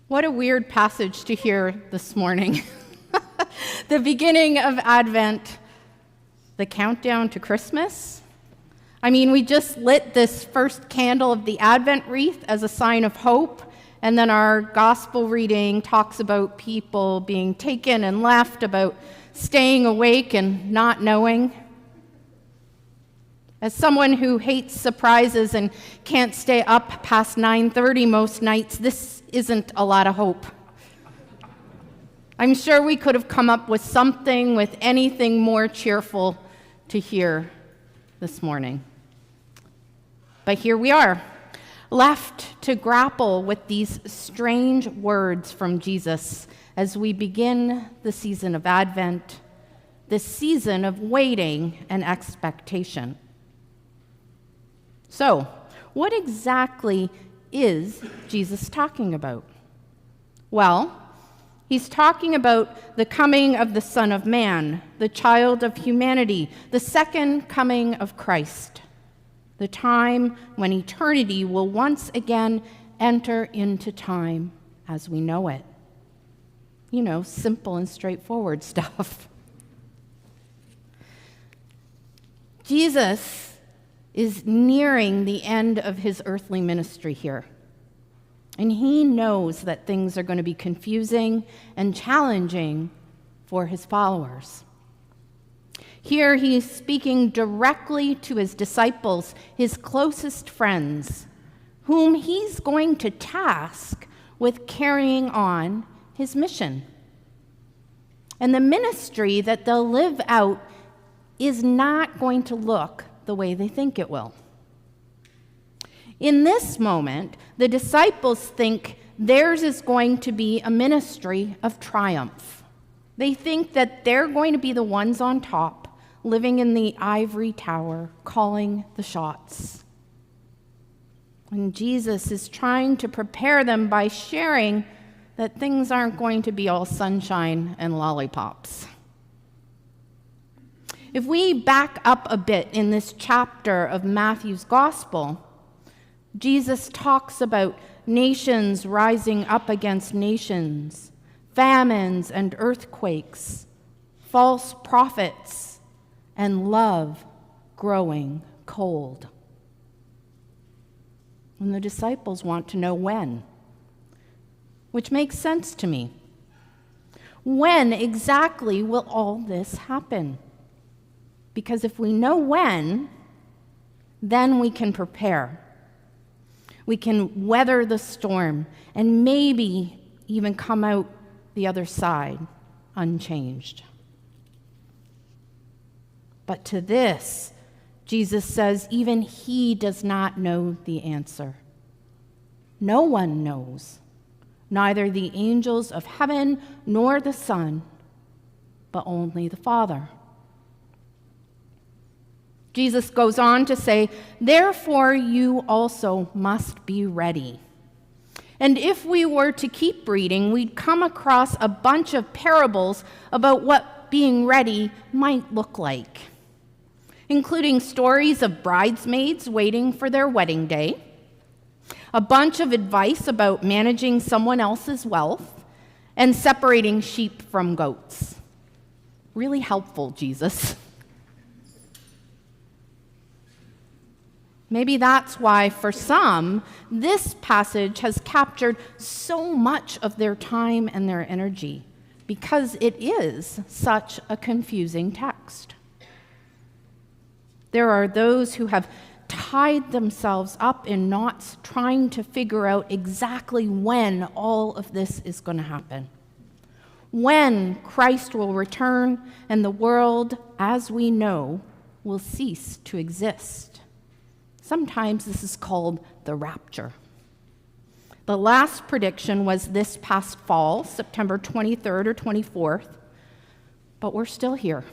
What a weird passage to hear this morning. The beginning of Advent, the countdown to Christmas. I mean, we just lit this first candle of the Advent wreath as a sign of hope, and then our gospel reading talks about people being taken and left, about staying awake and not knowing. As someone who hates surprises and can't stay up past 9:30 most nights, this isn't a lot of hope. I'm sure we could have come up with something, with anything more cheerful to hear this morning. But here we are, left to grapple with these strange words from Jesus as we begin the season of Advent, this season of waiting and expectation. So, what exactly is Jesus talking about? Well, he's talking about the coming of the Son of Man, the child of humanity, the second coming of Christ, the time when eternity will once again enter into time as we know it. You know, simple and straightforward stuff. Jesus is nearing the end of his earthly ministry here. And he knows that things are going to be confusing and challenging for his followers. Here he's speaking directly to his disciples, his closest friends, whom he's going to task with carrying on his mission. And the ministry that they'll live out is not going to look the way they think it will. In this moment, the disciples think theirs is going to be a ministry of triumph. They think that they're going to be the ones on top, living in the ivory tower, calling the shots. And Jesus is trying to prepare them by sharing that things aren't going to be all sunshine and lollipops. If we back up a bit in this chapter of Matthew's gospel, Jesus talks about nations rising up against nations, famines and earthquakes, false prophets, and love growing cold. And the disciples want to know when, which makes sense to me. When exactly will all this happen? Because if we know when, then we can prepare. We can weather the storm and maybe even come out the other side unchanged. But to this, Jesus says even he does not know the answer. No one knows, neither the angels of heaven nor the Son, but only the Father. Jesus goes on to say, therefore you also must be ready. And if we were to keep reading, we'd come across a bunch of parables about what being ready might look like, including stories of bridesmaids waiting for their wedding day, a bunch of advice about managing someone else's wealth, and separating sheep from goats. Really helpful, Jesus. Maybe that's why, for some, this passage has captured so much of their time and their energy, because it is such a confusing text. There are those who have tied themselves up in knots trying to figure out exactly when all of this is going to happen. When Christ will return and the world, as we know, will cease to exist. Sometimes this is called the rapture. The last prediction was this past fall, September 23rd or 24th, but we're still here.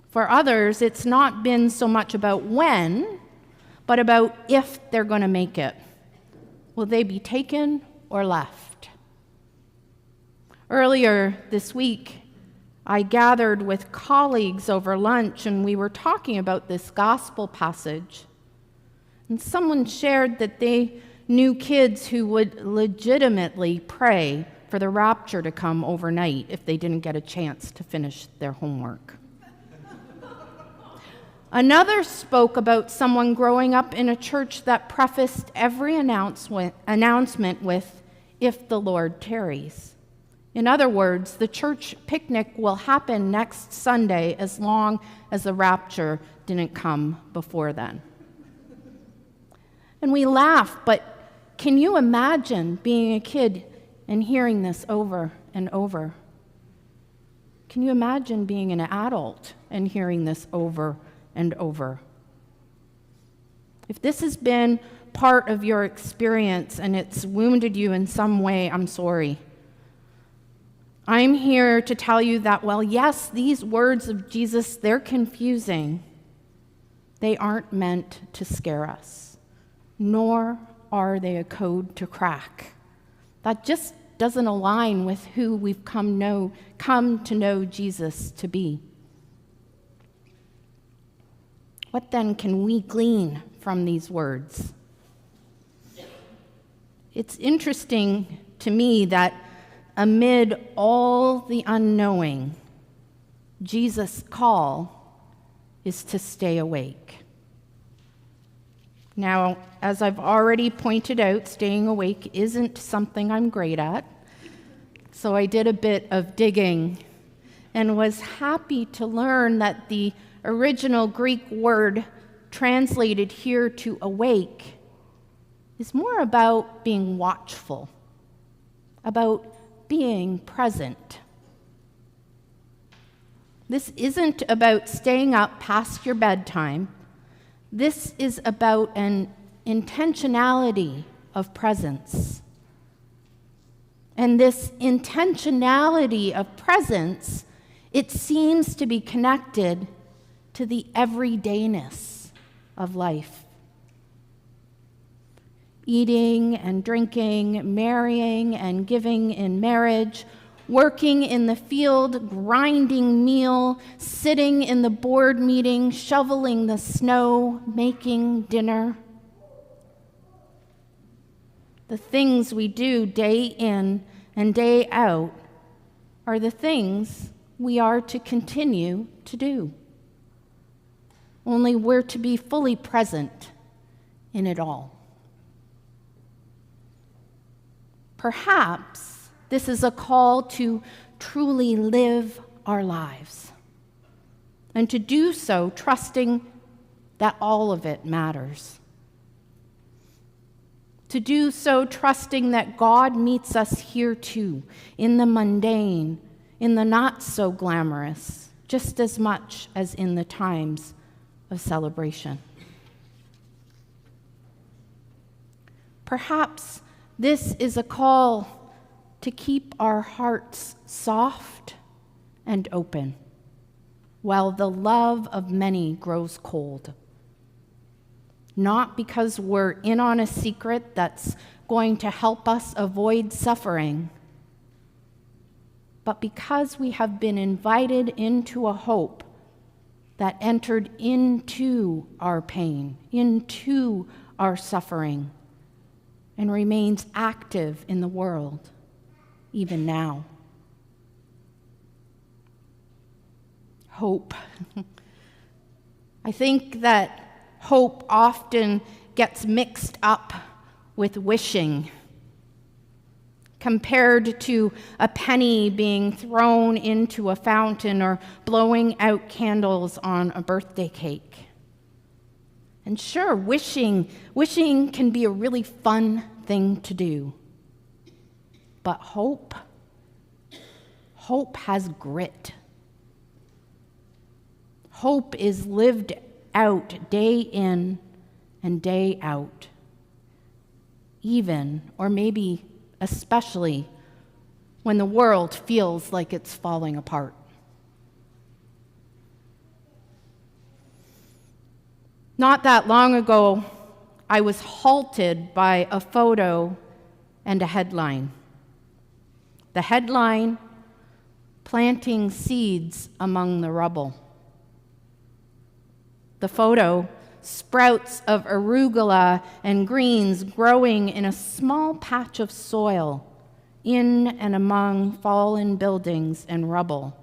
For others, it's not been so much about when, but about if they're going to make it. Will they be taken or left? Earlier this week, I gathered with colleagues over lunch, and we were talking about this gospel passage. And someone shared that they knew kids who would legitimately pray for the rapture to come overnight if they didn't get a chance to finish their homework. Another spoke about someone growing up in a church that prefaced every announcement with, "If the Lord tarries." In other words, the church picnic will happen next Sunday as long as the rapture didn't come before then. And we laugh, but can you imagine being a kid and hearing this over and over? Can you imagine being an adult and hearing this over and over? If this has been part of your experience and it's wounded you in some way, I'm sorry. I'm here to tell you that, well, yes, these words of Jesus, they're confusing. They aren't meant to scare us, nor are they a code to crack. That just doesn't align with who we've come to know Jesus to be. What then can we glean from these words? It's interesting to me that amid all the unknowing, Jesus' call is to stay awake. Now, as I've already pointed out, staying awake isn't something I'm great at, so I did a bit of digging and was happy to learn that the original Greek word translated here to awake is more about being watchful, about being present. This isn't about staying up past your bedtime. This is about an intentionality of presence. And this intentionality of presence, it seems to be connected to the everydayness of life. Eating and drinking, marrying and giving in marriage, working in the field, grinding meal, sitting in the board meeting, shoveling the snow, making dinner. The things we do day in and day out are the things we are to continue to do. Only we're to be fully present in it all. Perhaps this is a call to truly live our lives, and to do so trusting that all of it matters. To do so trusting that God meets us here too, in the mundane, in the not so glamorous, just as much as in the times of celebration. Perhaps this is a call to keep our hearts soft and open while the love of many grows cold. Not because we're in on a secret that's going to help us avoid suffering, but because we have been invited into a hope that entered into our pain, into our suffering, and remains active in the world, even now. Hope. I think that hope often gets mixed up with wishing, compared to a penny being thrown into a fountain or blowing out candles on a birthday cake. And sure, wishing can be a really fun thing to do. But hope has grit. Hope is lived out day in and day out, even, or maybe especially, when the world feels like it's falling apart. Not that long ago, I was halted by a photo and a headline. The headline, "Planting Seeds Among the Rubble." The photo sprouts of arugula and greens growing in a small patch of soil in and among fallen buildings and rubble,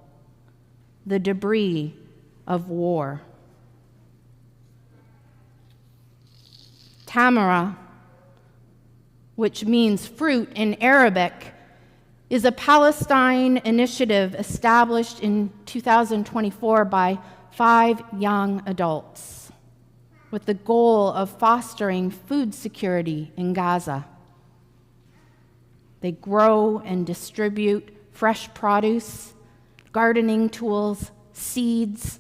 the debris of war. Tamara, which means fruit in Arabic, is a Palestine initiative established in 2024 by 5 young adults with the goal of fostering food security in Gaza. They grow and distribute fresh produce, gardening tools, seeds,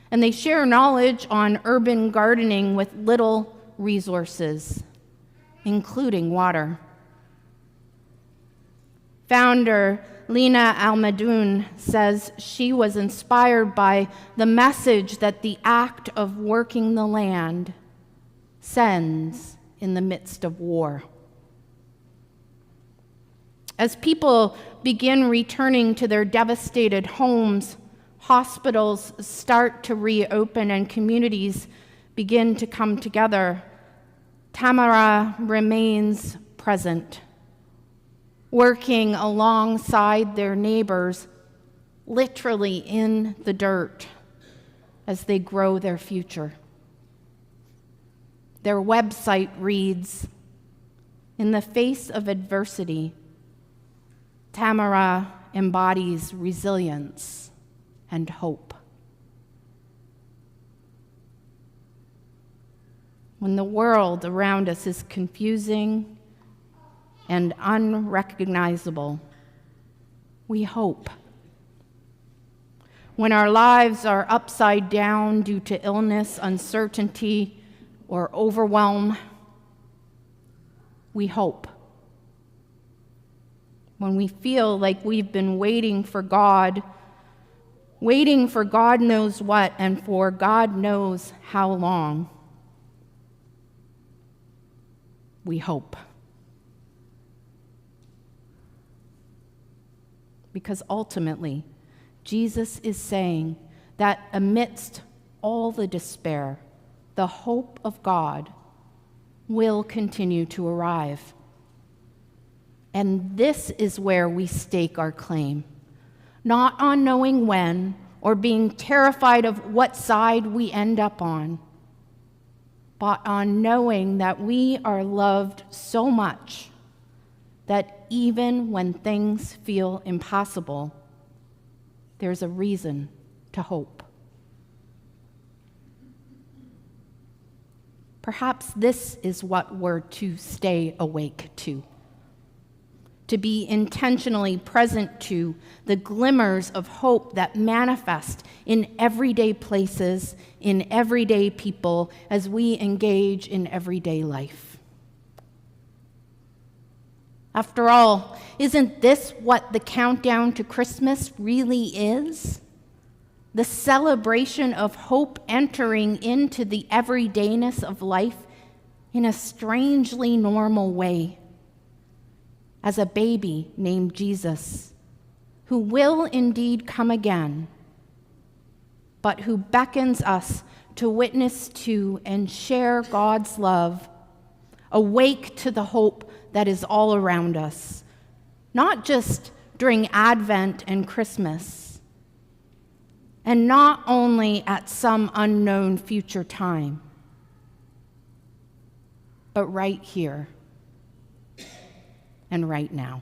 and they share knowledge on urban gardening with little resources, including water. Founder Lina Almadoun says she was inspired by the message that the act of working the land sends in the midst of war. As people begin returning to their devastated homes, hospitals start to reopen and communities begin to come together, Tamara remains present, working alongside their neighbors, literally in the dirt, as they grow their future. Their website reads, "In the face of adversity, Tamara embodies resilience and hope." When the world around us is confusing and unrecognizable, we hope. When our lives are upside down due to illness, uncertainty, or overwhelm, we hope. When we feel like we've been waiting for God knows what and for God knows how long, we hope. Because ultimately, Jesus is saying that amidst all the despair, the hope of God will continue to arrive. And this is where we stake our claim, not on knowing when or being terrified of what side we end up on, but on knowing that we are loved so much that even when things feel impossible, there's a reason to hope. Perhaps this is what we're to stay awake to be intentionally present to the glimmers of hope that manifest in everyday places, in everyday people, as we engage in everyday life. After all, isn't this what the countdown to Christmas really is? The celebration of hope entering into the everydayness of life in a strangely normal way, as a baby named Jesus, who will indeed come again, but who beckons us to witness to and share God's love, awake to the hope that is all around us, not just during Advent and Christmas, and not only at some unknown future time, but right here and right now.